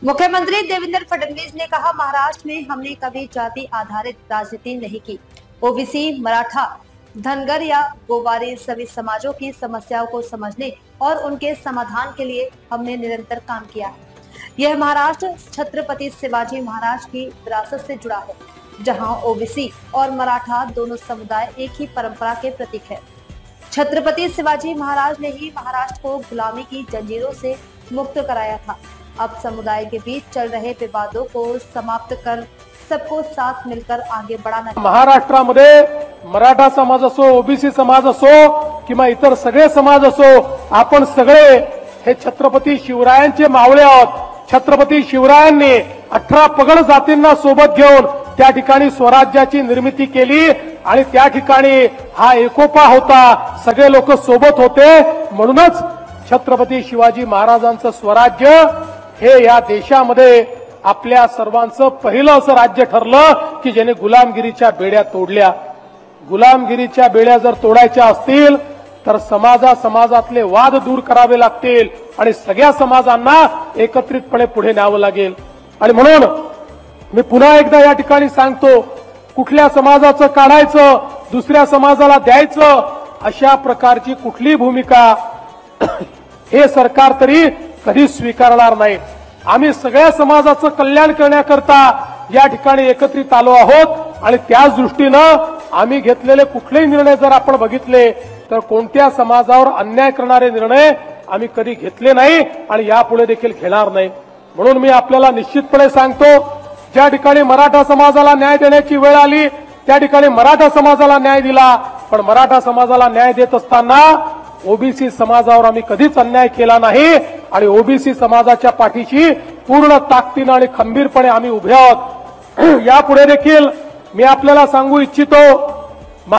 मुख्यमंत्री देवेंद्र फडणवीस ने कहा, महाराष्ट्र में हमने कभी जाति आधारित राजनीति नहीं की। ओबीसी, मराठा, धनगर या गोवारी सभी समाजों की समस्याओं को समझने और उनके समाधान के लिए हमने निरंतर काम किया है। यह महाराष्ट्र छत्रपति शिवाजी महाराज की विरासत से जुड़ा है, जहां ओबीसी और मराठा दोनों समुदाय एक ही परंपरा के प्रतीक है। छत्रपति शिवाजी महाराज ने ही महाराष्ट्र को गुलामी की जंजीरों से मुक्त कराया था। अब समुदाय के बीच चल रहे विवादों को समाप्त कर सबको साथ मिलकर आगे बढ़ाना। महाराष्ट्रामध्ये मराठा समाज असो, ओबीसी समाज असो किंवा इतर सगळे समाज असो, आपण सगळे हे छत्रपती शिवरायांचे मावळे आहोत। छत्रपती शिवरायांनी 18 पगड जातींना सोबत घेऊन त्या ठिकाणी स्वराज्याची निर्मिती केली आणि त्या ठिकाणी हा एकोपा होता, सगळे लोक सोबत होते। म्हणूनच छत्रपती शिवाजी महाराजांचं स्वराज्य हे या देशामध्ये आपल्या सर्वांचं पहिलं असं राज्य ठरलं की ज्याने गुलामगिरीच्या बेड्या तोडल्या। गुलामगिरीच्या बेड्या जर तोडायच्या असतील तर समाजातले वाद दूर करावे लागतील आणि सगळ्या समाजांना एकत्रितपणे पुढे न्यावं लागेल। आणि म्हणून मी पुन्हा एकदा या ठिकाणी सांगतो, कुठल्या समाजाचं काढायचं, दुसऱ्या समाजाला द्यायचं, अशा प्रकारची कुठली भूमिका हे सरकार तरी कधी स्वीकारणार नाही। आम्ही सगळ्या समाजाचं कल्याण करण्याकरता या ठिकाणी एकत्रित आलो आहोत आणि त्याच दृष्टीनं आम्ही घेतलेले कुठलेही निर्णय जर आपण बघितले तर कोणत्या समाजावर अन्याय करणारे निर्णय आम्ही कधी घेतले नाही आणि यापुढे देखील घेणार नाही। म्हणून मी आपल्याला निश्चितपणे सांगतो, ज्या ठिकाणी मराठा समाजाला न्याय देण्याची वेळ आली त्या ठिकाणी मराठा समाजाला न्याय दिला, पण मराठा समाजाला न्याय देत असताना ओबीसी समाजावर आम्ही कधीच अन्याय केला नाही आणि ओबीसी समाजाच्या पाठीशी पूर्ण ताकदीने आणि खंबीरपणे आम्ही उभे आहोत। यापुढे देखील मी आपल्याला सांगू इच्छितो,